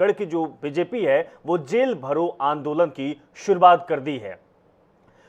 छत्तीसगढ़ की जो बीजेपी है वो जेल भरो आंदोलन की शुरुआत कर दी है।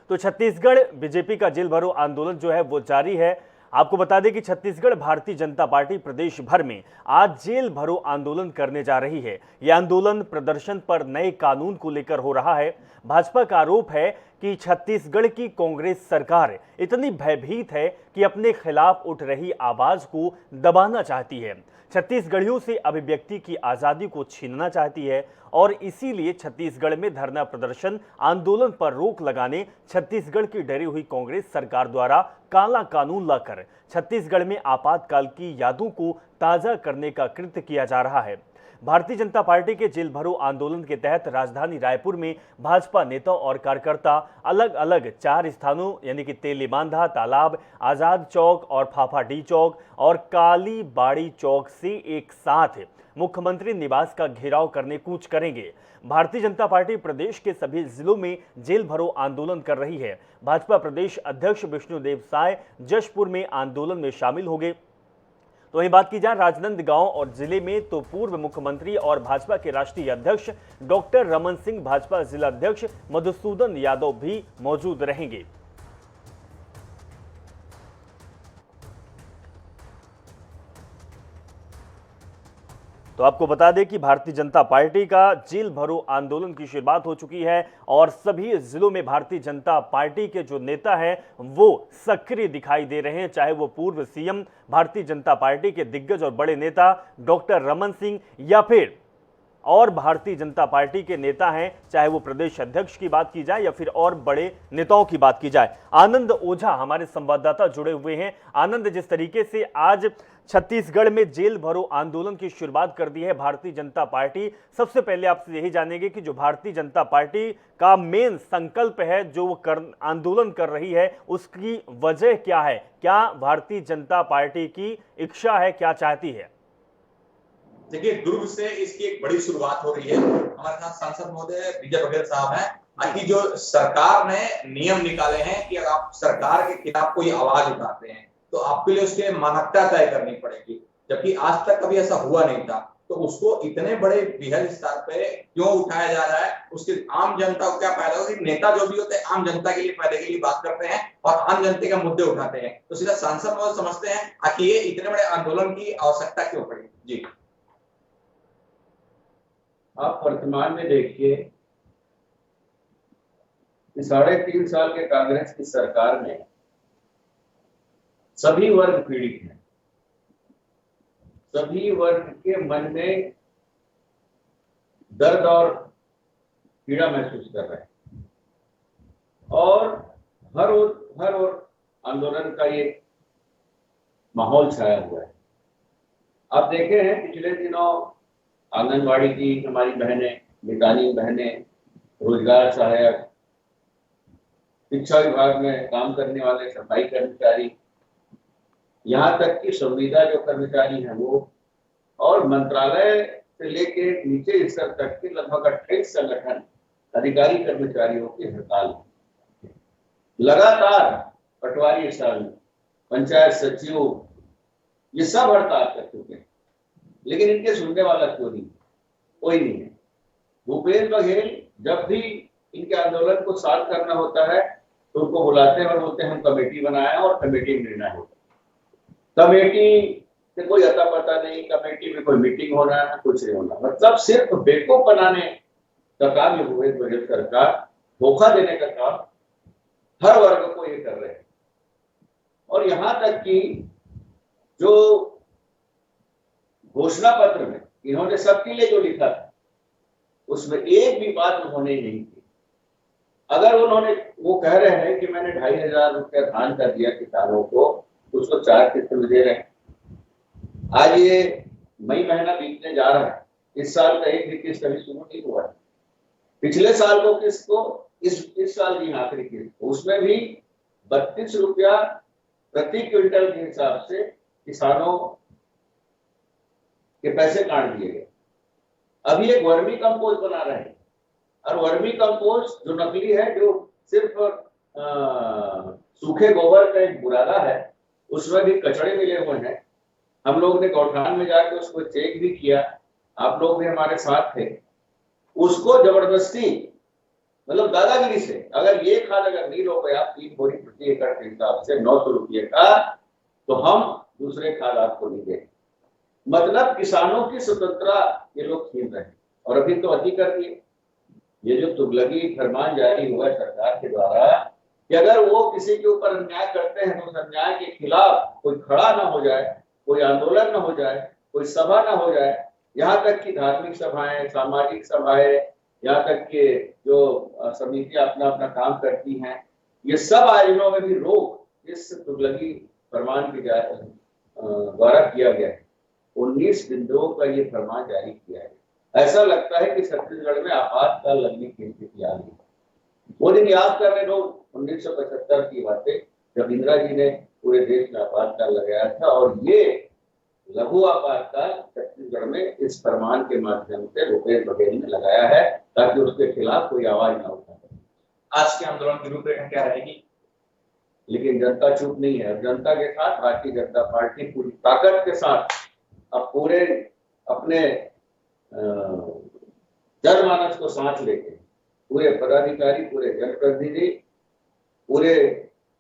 तो छत्तीसगढ़ बीजेपी का जेल भरो आंदोलन जो है वो जारी है। आपको बता दें कि छत्तीसगढ़ भारतीय जनता पार्टी प्रदेश भर में आज जेल भरो आंदोलन करने जा रही है। यह आंदोलन प्रदर्शन पर नए कानून को लेकर हो रहा है। भाजपा का आरोप है कि छत्तीसगढ़ की कांग्रेस सरकार इतनी भयभीत है कि अपने खिलाफ उठ रही आवाज को दबाना चाहती है, छत्तीसगढ़ियों से अभिव्यक्ति की आजादी को छीनना चाहती है और इसीलिए छत्तीसगढ़ में धरना प्रदर्शन आंदोलन पर रोक लगाने छत्तीसगढ़ की डरी हुई कांग्रेस सरकार द्वारा काला कानून लाकर छत्तीसगढ़ में आपातकाल की यादों को ताजा करने का कृत्य किया जा रहा है। भारतीय जनता पार्टी के जेल भरो आंदोलन के तहत राजधानी रायपुर में भाजपा नेता और कार्यकर्ता अलग अलग 4 स्थानों यानी कि तेलीबांधा तालाब, आजाद चौक और फाफाडी चौक और काली बाड़ी चौक से एक साथ मुख्यमंत्री निवास का घेराव करने कूच करेंगे। भारतीय जनता पार्टी प्रदेश के सभी जिलों में जेल भरो आंदोलन कर रही है। भाजपा प्रदेश अध्यक्ष विष्णुदेव साय जशपुर में आंदोलन में शामिल होंगे। तो वहीं बात की जाए राजनांदगांव और जिले में, तो पूर्व मुख्यमंत्री और भाजपा के राष्ट्रीय अध्यक्ष डॉक्टर रमन सिंह, भाजपा जिला अध्यक्ष मधुसूदन यादव भी मौजूद रहेंगे। तो आपको बता दें कि भारतीय जनता पार्टी का जेल भरो आंदोलन की शुरुआत हो चुकी है और सभी जिलों में भारतीय जनता पार्टी के जो नेता हैं वो सक्रिय दिखाई दे रहे हैं, चाहे वो पूर्व सीएम, भारतीय जनता पार्टी के दिग्गज और बड़े नेता डॉक्टर रमन सिंह या फिर और भारतीय जनता पार्टी के नेता हैं, चाहे वो प्रदेश अध्यक्ष की बात की जाए या फिर और बड़े नेताओं की बात की जाए। आनंद ओझा हमारे संवाददाता जुड़े हुए हैं। आनंद, जिस तरीके से आज छत्तीसगढ़ में जेल भरो आंदोलन की शुरुआत कर दी है भारतीय जनता पार्टी, सबसे पहले आपसे यही जानेंगे कि जो भारतीय जनता पार्टी का मेन संकल्प है जो वो आंदोलन कर रही है, उसकी वजह क्या है? क्या भारतीय जनता पार्टी की इच्छा है, क्या चाहती है? देखिए, दुर्ग से इसकी एक बड़ी शुरुआत हो रही है। हमारे साथ सांसद महोदय विजय बघेल साहब हैं कि जो सरकार ने नियम निकाले हैं कि अगर आप सरकार के खिलाफ कोई आवाज उठाते हैं तो आपके लिए उसके मानकता तय करनी पड़ेगी, जबकि आज तक कभी ऐसा हुआ नहीं था। तो उसको इतने बड़े बृहद स्तर पे क्यों उठाया जा रहा है, उसके आम जनता को क्या फायदा होगा? नेता जो भी होते हैं आम जनता के लिए फायदे के लिए बात करते हैं और आम जनता के मुद्दे उठाते हैं। तो सीधा सांसद महोदय समझते हैं कि ये इतने बड़े आंदोलन की आवश्यकता क्यों पड़ी। जी, आप वर्तमान में देखिए कि 3.5 साल के कांग्रेस की सरकार में सभी वर्ग पीड़ित हैं, सभी वर्ग के मन में दर्द और पीड़ा महसूस कर रहे हैं और हर ओर आंदोलन का ये माहौल छाया हुआ है। आप देखे हैं पिछले दिनों आंगनबाड़ी की हमारी बहनें, मितानी बहनें, रोजगार सहायक, शिक्षा विभाग में काम करने वाले सफाई कर्मचारी, यहाँ तक कि संविदा जो कर्मचारी हैं वो, और मंत्रालय से लेके नीचे स्तर तक के लगभग 28 संगठन अधिकारी कर्मचारियों की हड़ताल है। लगातार पटवारी साहब, पंचायत सचिव, ये सब हड़ताल कर चुके हैं, लेकिन इनके सुनने वाला क्यों नहीं? कोई नहीं है। भूपेश बघेल जब भी इनके आंदोलन को शांत करना होता है तो उनको बुलाते हैं और बोलते हैं हम कमेटी बनाए और कमेटी में निर्णय होगा। कमेटी से कोई अता पता नहीं, कमेटी में कोई मीटिंग होना है, कुछ नहीं होना। मतलब सिर्फ बेवकूफ बनाने का काम ये भूपेश बघेल सरकार, धोखा देने का काम हर वर्ग को ये कर रहे हैं। और यहाँ तक कि जो घोषणा पत्र में इन्होंने सबके लिए जो लिखा था उसमें एक भी बात उन्होंने नहीं की। अगर उन्होंने, वो कह रहे हैं कि मैंने 2,500 रुपया दान कर दिया किसानों को, उसको 4 किस्त में दे रहे हैं। आज ये मई महीना बीतने जा रहा है, इस साल का एक भी किस्त अभी शुरू नहीं हुआ है। पिछले साल को किस्त को इस साल की आखिरी किस्त, उसमें भी 32 रुपया प्रति क्विंटल के हिसाब से किसानों के पैसे काट दिए गए। अभी एक वर्मी कंपोस्ट बना रहे हैं और वर्मी कंपोस्ट जो नकली है, जो सिर्फ सूखे गोबर का एक बुरादा है, उसमें भी कचड़े मिले हुए हैं। हम लोग ने गौठान में जाकर उसको चेक भी किया। आप लोग भी हमारे साथ थे, उसको जबरदस्ती मतलब दादागिरी से अगर ये खाद अगर नहीं लो गए आप 3 बोरी प्रति एकड़ के हिसाब से 900 रुपये का, तो हम दूसरे खाद आपको नहीं देंगे। मतलब किसानों की स्वतंत्रता ये लोग छीन रहे हैं। और अभी तो अति कर दिए, ये जो तुगलकी फरमान जारी हुआ सरकार के द्वारा कि अगर वो किसी के ऊपर अन्याय करते हैं तो उस अन्याय के खिलाफ कोई खड़ा ना हो जाए, कोई आंदोलन ना हो जाए, कोई सभा ना हो जाए, यहाँ तक कि धार्मिक सभाएं, सामाजिक सभाएं, यहाँ तक कि जो समितियां अपना अपना काम करती हैं, ये सब आयोजनों में भी रोक इस तुगलकी फरमान के द्वारा किया गया है। 19 बिंदुओं का ये फरमान जारी किया है। ऐसा लगता है कि छत्तीसगढ़ में आपातकाल लगने की स्थिति आ गई। वो दिन याद कर रहे लोग 1975 की बातें, जब इंदिरा जी ने पूरे देश में आपातकाल लगाया था, और ये लघु आपातकाल छत्तीसगढ़ में इस फरमान के माध्यम से भूपेश बघेल ने लगाया है ताकि उसके खिलाफ कोई आवाज ना उठा सके। आज के आंदोलन की रूपरेखा क्या रहेगी? लेकिन जनता चुप नहीं है। जनता के साथ भारतीय जनता पार्टी पूरी ताकत के साथ अब पूरे अपने जनमानस को साथ लेके पूरे पदाधिकारी, पूरे जनप्रतिनिधि पूरे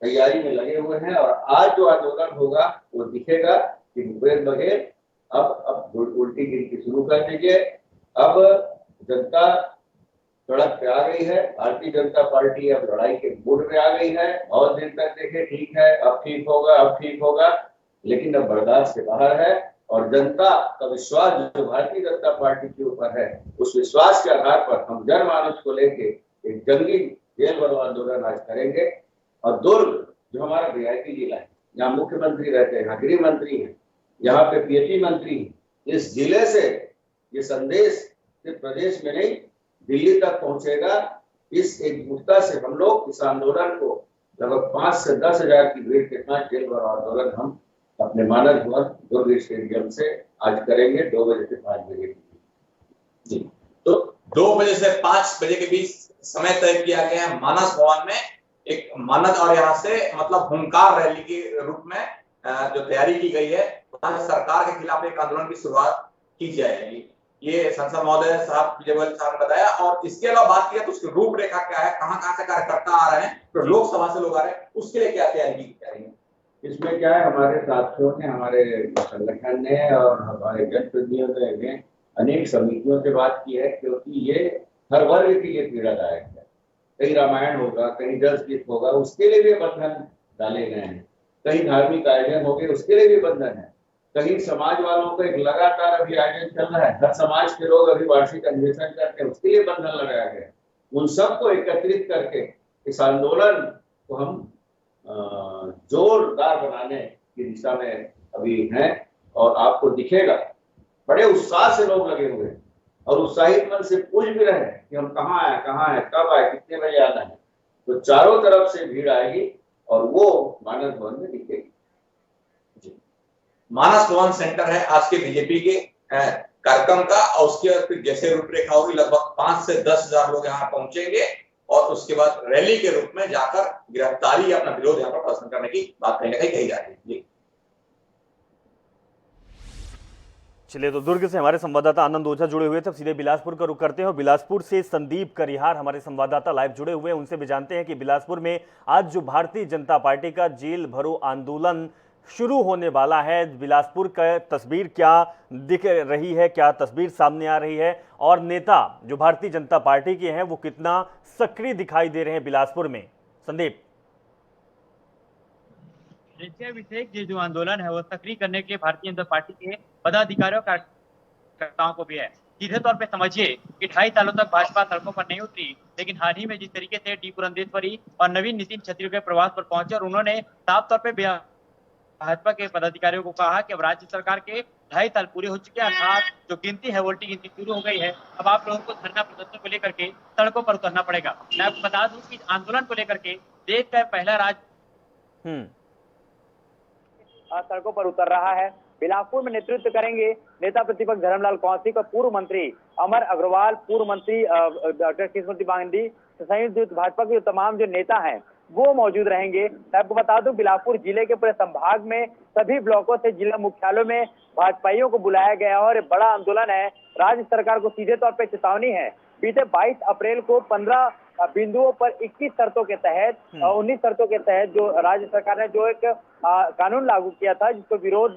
तैयारी में लगे हुए हैं। और आज जो आंदोलन होगा वो दिखेगा कि भूपेश बघेल अब उल्टी गिनती शुरू कर दीजिए। अब जनता सड़क पे आ गई है, भारतीय जनता पार्टी अब लड़ाई के मूड में आ गई है। बहुत दिन तक देखे ठीक है, अब ठीक होगा, अब ठीक होगा, लेकिन अब बर्दाश्त से बाहर है। और जनता का विश्वास जो भारतीय जनता पार्टी के ऊपर है, उस विश्वास के आधार पर हम जनमानस को लेके एक जंगी जेल भरो आंदोलन आज करेंगे। और दुर्ग जो हमारा रियायती जिला है, यहाँ मुख्यमंत्री रहते हैं, यहाँ गृह मंत्री हैं, यहाँ पे पीएचई मंत्री हैं, इस जिले से ये संदेश सिर्फ प्रदेश में नहीं दिल्ली तक पहुंचेगा। इस एकजुटता से हम लोग इस आंदोलन को लगभग 5 से 10 हजार की भीड़ के साथ जेल भरो आंदोलन हम अपने मानस भवन दुर्ग स्टेडियम से आज करेंगे 2 बजे से 5 बजे के बीच। जी, तो 2 बजे से 5 बजे के बीच समय तय किया गया है। मानस भवन में एक मानद और यहाँ से मतलब हुंकार रैली के रूप में जो तैयारी की गई है, सरकार के खिलाफ एक आंदोलन की शुरुआत की जाएगी। ये संसद महोदय साहब विजय गोयल साहब ने बताया। और इसके अलावा बात किया तो उसकी रूपरेखा क्या है, कहाँ से कार्यकर्ता आ रहे हैं, तो लोकसभा से लोग आ रहे हैं, उसके लिए क्या तैयारी की जा रही है? इसमें क्या है, हमारे साथियों ने, हमारे संगठन ने और हमारे जनप्रतिनिधियों ने अनेक समितियों से बात की है, क्योंकि ये हर वर्ग के लिए पीड़ादायक है। कहीं रामायण होगा, कहीं जलगीत होगा, उसके लिए भी बंधन डाले गए हैं। कहीं धार्मिक आयोजन होंगे, उसके लिए भी बंधन है। कहीं समाज वालों का एक लगातार अभी आयोजन चल रहा है, हर समाज के लोग अभी वार्षिक अधिवेशन करते हैं, उसके लिए बंधन लगाया गया। उन सबको एकत्रित करके इस आंदोलन को हम जोरदार बनाने की दिशा में अभी हैं। और आपको दिखेगा बड़े उत्साह से लोग लगे हुए हैं और उत्साहित मन से पूछ भी रहे हैं कि हम कहाँ आए, कब आए, कितने बजे आना है। तो चारों तरफ से भीड़ आएगी और वो मानस भवन में दिखेगी। मानस भवन सेंटर है आज के बीजेपी के कार्यक्रम का, और उसके जैसे रूपरेखा होगी लगभग 5 से 10 हजार लोग यहाँ पहुंचेंगे और उसके बाद रैली के रूप में जाकर गिरफ्तारी या अपना विरोध यहाँ पर प्रदर्शन करने की बात कहीं ना कहीं कही जा रही है। जी चलिए, तो दुर्ग से हमारे संवाददाता आनंद ओझा जुड़े हुए थे। अब सीधे बिलासपुर का रुख करते हैं और बिलासपुर से संदीप करिहार हमारे संवाददाता लाइव जुड़े हुए हैं। उनसे भी जानते हैं कि बिलासपुर में आज जो भारतीय जनता पार्टी का जेल भरो आंदोलन शुरू होने वाला है, बिलासपुर का तस्वीर क्या दिख रही है, क्या तस्वीर सामने आ रही है, और नेता जो भारतीय जनता पार्टी के हैं वो कितना सक्रिय दिखाई दे रहे हैं बिलासपुर में? संदीप। विषय ये जो आंदोलन है वो सक्रिय करने के भारतीय जनता पार्टी के पदाधिकारियों कार्यकर्ताओं को भी है। सीधे तौर पे समझिए कि 2.5 सालों तक भाजपा सड़कों पर नहीं उतरी, लेकिन हाल ही में जिस तरीके से डी पुरंदेश्वरी और नवीन नितिन छत्तीसगढ़ के प्रवास पर पहुंचे और उन्होंने साफ तौर पे भाजपा के पदाधिकारियों को कहा कि अब राज्य सरकार के 2.5 साल पूरे हो चुके हैं, अर्थात जो गिनती है उल्टी गिनती शुरू हो गई है। अब आप लोगों को धरना प्रदर्शन को लेकर के सड़कों पर उतरना पड़ेगा। मैं आपको बता दूं कि आंदोलन को लेकर के देश का पहला राज्य सड़कों पर उतर रहा है। बिलासपुर में नेतृत्व करेंगे नेता प्रतिपक्ष धर्मलाल कौशिक और पूर्व मंत्री अमर अग्रवाल, पूर्व मंत्री डॉक्टर कृष्णमूर्ति बांदी, संयुक्त भाजपा के तमाम जो नेता हैं वो मौजूद रहेंगे। मैं आपको बता दूं, बिलासपुर जिले के पूरे संभाग में सभी ब्लॉकों से जिला मुख्यालयों में भाजपाइयों को बुलाया गया और एक बड़ा आंदोलन है। राज्य सरकार को सीधे तौर पर चेतावनी है। बीते 22 अप्रैल को 15 बिंदुओं पर 21 शर्तों के तहत 19 शर्तों के तहत जो राज्य सरकार ने जो एक कानून लागू किया था, जिसको विरोध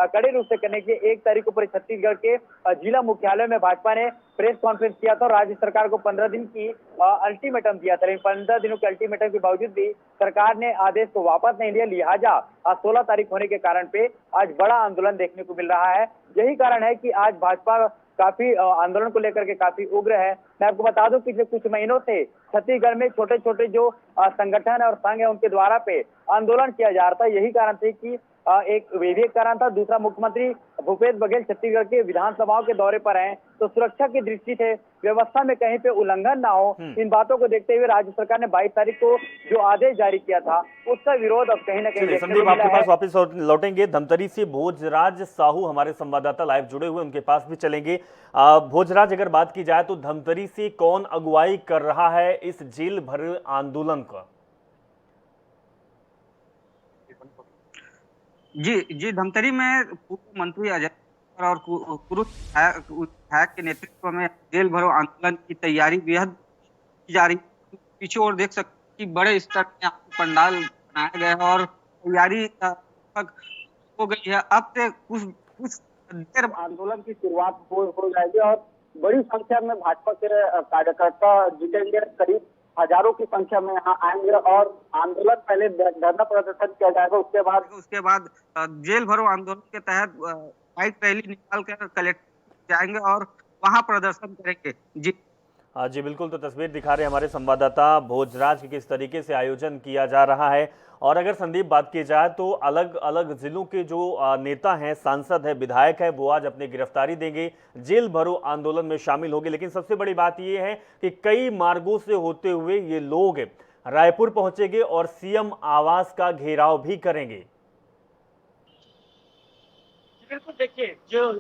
कड़े रूप से करने के 1 तारीख को पूरे छत्तीसगढ़ के जिला मुख्यालय में भाजपा ने प्रेस कॉन्फ्रेंस किया था और राज्य सरकार को 15 दिन की अल्टीमेटम दिया था। लेकिन 15 दिनों के अल्टीमेटम के बावजूद भी सरकार ने आदेश को वापस नहीं लिया। लिहाजा आज 16 तारीख होने के कारण पे आज बड़ा आंदोलन देखने को मिल रहा है। यही कारण है कि आज भाजपा काफी आंदोलन को लेकर के काफी उग्र है। मैं आपको बता दूं, पिछले कुछ महीनों से छत्तीसगढ़ में छोटे छोटे जो संगठन और संघ है उनके द्वारा पे आंदोलन किया जा रहा था। यही कारण थे कि एक विवेक कारण था। दूसरा, मुख्यमंत्री भूपेश बघेल छत्तीसगढ़ के विधानसभाओं के दौरे पर हैं, तो सुरक्षा की दृष्टि से व्यवस्था में कहीं पे उल्लंघन ना हो, इन बातों को देखते हुए राज्य सरकार ने 22 तारीख को जो आदेश जारी किया था उसका विरोध अब कहीं ना कहीं संदीप आपके पास वापस लौटेंगे। धमतरी से भोजराज साहू हमारे संवाददाता लाइव जुड़े हुए, उनके पास भी चलेंगे। भोजराज, अगर बात की जाए तो धमतरी से कौन अगुवाई कर रहा है इस जेल भर आंदोलन का? जी, धमतरी में पूर्व मंत्री अजय और पूर्व विधायक के नेतृत्व में जेल भरो आंदोलन की तैयारी बेहद की जा रही है। पीछे और देख सकते हैं कि बड़े स्तर में पंडाल बनाया गया है और तैयारी हो गई है। अब से कुछ देर आंदोलन की शुरुआत हो जाएगी और बड़ी संख्या में भाजपा के कार्यकर्ता जुटेंगे। करीब हजारों की संख्या में यहाँ आएंगे और आंदोलन पहले धरना प्रदर्शन किया जाएगा। उसके बाद जेल भरो आंदोलन के तहत बाइक रैली निकाल कर कलेक्टर जाएंगे और वहां प्रदर्शन करेंगे। जी हाँ जी, बिल्कुल। तो तस्वीर दिखा रहे हमारे संवाददाता भोजराज की किस तरीके से आयोजन किया जा रहा है। और अगर संदीप बात की जाए तो अलग अलग जिलों के जो नेता हैं, सांसद हैं, विधायक हैं, वो आज अपनी गिरफ्तारी देंगे, जेल भरो आंदोलन में शामिल होंगे। लेकिन सबसे बड़ी बात ये है कि कई मार्गों से होते हुए ये लोग रायपुर पहुंचेंगे और सीएम आवास का घेराव भी करेंगे। बिल्कुल, देखिए जो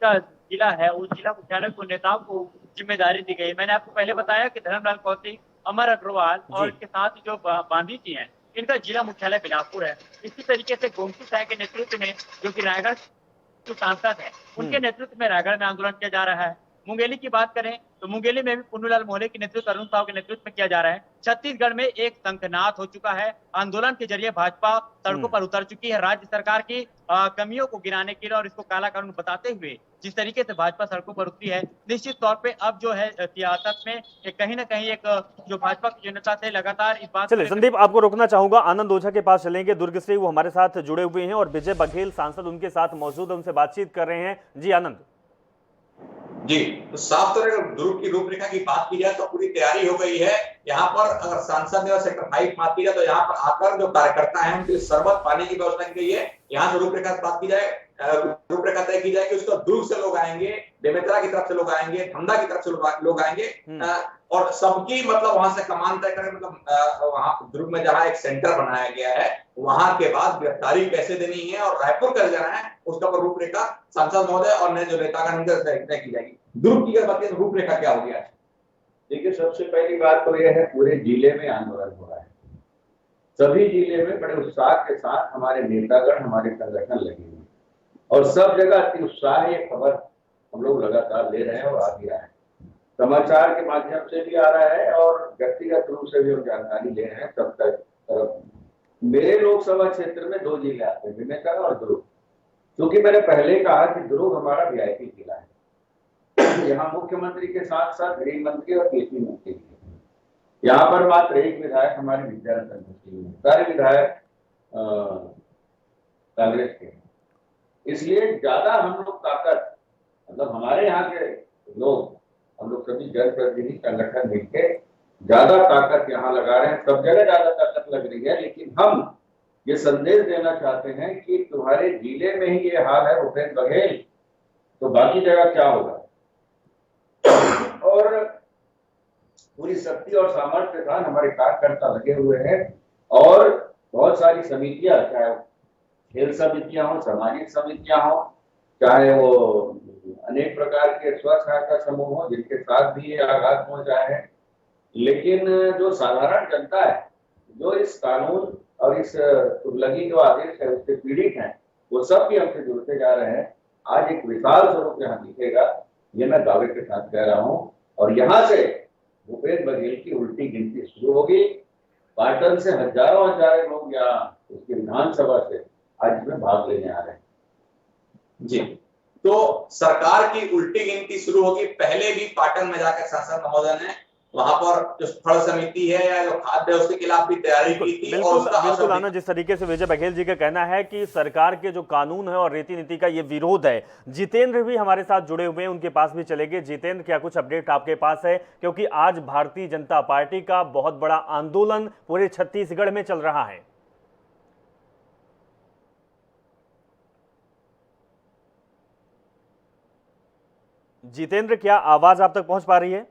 जिला है उस जिला मुख्यालय को नेताओं को जिम्मेदारी दी गई। मैंने आपको पहले बताया कि धर्मलाल कौशिक, अमर अग्रवाल और इसके साथ जो बांदी जी हैं, इनका जिला मुख्यालय बिलासपुर है। इसी तरीके से गोमती साय के नेतृत्व में, जो कि रायगढ़ जो सांसद है, उनके नेतृत्व में रायगढ़ में आंदोलन किया जा रहा है। मुंगेली की बात करें तो मुंगेली में भी पुन्नूलाल मोहले के नेतृत्व, अरुण साहू के नेतृत्व में किया जा रहा है। छत्तीसगढ़ में एक शंखनाद हो चुका है। आंदोलन के जरिए भाजपा सड़कों पर उतर चुकी है। राज्य सरकार की कमियों को गिराने के लिए और इसको काला कानून बताते हुए जिस तरीके से भाजपा सड़कों पर उतरी है, निश्चित तौर पे अब जो है सियासत में कहीं ना कहीं एक जो भाजपा की जनता से लगातार इस बात। चलिए संदीप, आपको रोकना चाहूंगा। आनंद ओझा के पास चलेंगे, दुर्ग से वो हमारे साथ जुड़े हुए हैं और विजय बघेल सांसद उनके साथ मौजूद है, उनसे बातचीत कर रहे हैं। जी आनंद। जी, तो साफ तौर पर दुर्ग की रूपरेखा की बात की जाए तो पूरी तैयारी हो गई है। यहाँ पर अगर सांसद ने सेक्टर 5 बात की जाए तो यहाँ पर आकर जो कार्यकर्ता हैं उनके शरबत पानी की व्यवस्था की गई है। यहाँ से रूपरेखा बात की जाए, रूपरेखा तय की जाए कि उसका दुर्ग से लोग आएंगे, बेमेतरा की तरफ से लोग आएंगे, धमदा की तरफ से लोग आएंगे और सबकी मतलब वहां से कमान तय करें। मतलब वहां दुर्ग में जहाँ एक सेंटर बनाया गया है, वहां के बाद गिरफ्तारी कैसे देनी है और रायपुर कैसे जाना है, उसका पर रूपरेखा सांसद महोदय और नए जो नेतागण तय की जाएगी। दुर्ग की बात करें रूपरेखा क्या हो गया है? देखिए, सबसे पहली बात तो यह है पूरे जिले में आंदोलन हो रहा है। सभी जिले में बड़े उत्साह के साथ हमारे नेतागण, हमारे संगठन लगे हुए और सब जगह अति उत्साह ये खबर हम लोग लगातार ले रहे हैं और आ भी रहा है। समाचार के माध्यम से भी आ रहा है और व्यक्तिगत रूप से भी हम जानकारी ले रहे हैं। सब तक मेरे लोकसभा क्षेत्र में 2 जिले आते हैं, बेमेतरा और दुर्ग। क्योंकि मैंने पहले कहा कि दुर्ग हमारा वीआईपी जिला है। यहाँ मुख्यमंत्री के साथ साथ गृह मंत्री और कृषि मंत्री भी। यहाँ पर मात्र एक विधायक हमारे विद्यारतन सिंह है, सारे विधायक कांग्रेस के। इसलिए ज्यादा हम लोग ताकत, मतलब हमारे यहाँ के लोग, हम लोग सभी जनप्रतिनिधि संगठन मिलकर ज्यादा ताकत यहाँ लगा रहे हैं। सब जगह ज्यादा ताकत लग रही है, लेकिन हम ये संदेश देना चाहते हैं कि तुम्हारे जिले में ही ये हाल है भूपेश बघेल, तो बाकी जगह क्या होगा। और पूरी शक्ति और सामर्थ्य के साथ हमारे कार्यकर्ता लगे हुए हैं और बहुत सारी समितियां, चाहे खेल समितियां हो, सामाजिक समितियां हो, चाहे वो अनेक प्रकार के स्व सहायता समूह हो, जिनके साथ भी ये आघात पहुंचा है। लेकिन जो साधारण जनता है जो इस कानून और इस तुगलकी जो आदेश है उससे पीड़ित हैं, वो सब भी हमसे जुड़ते जा रहे हैं। आज एक विशाल स्वरूप यहाँ दिखेगा, ये मैं दावे के साथ कह रहा हूँ। और यहाँ से भूपेश बघेल की उल्टी गिनती शुरू होगी। पाटन से हजारों लोग यहाँ उसकी विधानसभा से आज में भाग लेने आ रहे हैं। जी, तो सरकार की उल्टी गिनती शुरू होगी। पहले भी पाटन में जाकर सांसद महोदय ने वहां पर जो फल समिति है या जो खाद्य है उसके खिलाफ भी तैयारी की थी। और उसका बिल्कुल आनंद, जिस तरीके से विजय बघेल जी का कहना है कि सरकार के जो कानून है और रीति नीति का ये विरोध है। जितेंद्र भी हमारे साथ जुड़े हुए हैं, उनके पास भी चलेंगे। जितेंद्र, क्या कुछ अपडेट आपके पास है? क्योंकि आज भारतीय जनता पार्टी का बहुत बड़ा आंदोलन पूरे छत्तीसगढ़ में चल रहा है। जितेंद्र, क्या आवाज आप तक पहुंच पा रही है?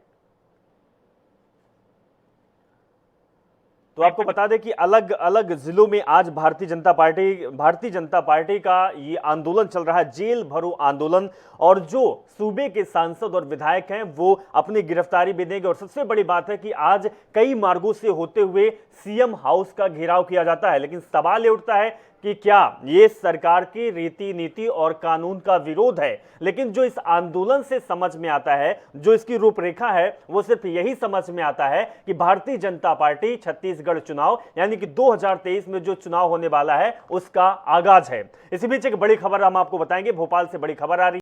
तो आपको बता दें कि अलग अलग जिलों में आज भारतीय जनता पार्टी का ये आंदोलन चल रहा है, जेल भरो आंदोलन। और जो सूबे के सांसद और विधायक हैं वो अपनी गिरफ्तारी भी देंगे। और सबसे बड़ी बात है कि आज कई मार्गों से होते हुए सीएम हाउस का घेराव किया जाता है। लेकिन सवाल ये उठता है कि क्या ये सरकार की रीति नीति और कानून का विरोध है? लेकिन जो इस आंदोलन से समझ में आता है, जो इसकी रूपरेखा है, वो सिर्फ यही समझ में आता है कि भारतीय जनता पार्टी छत्तीसगढ़ चुनाव यानी कि 2023 में जो चुनाव होने वाला है उसका आगाज है। इसी बीच एक बड़ी खबर हम आपको बताएंगे। भोपाल से बड़ी खबर आ रही है।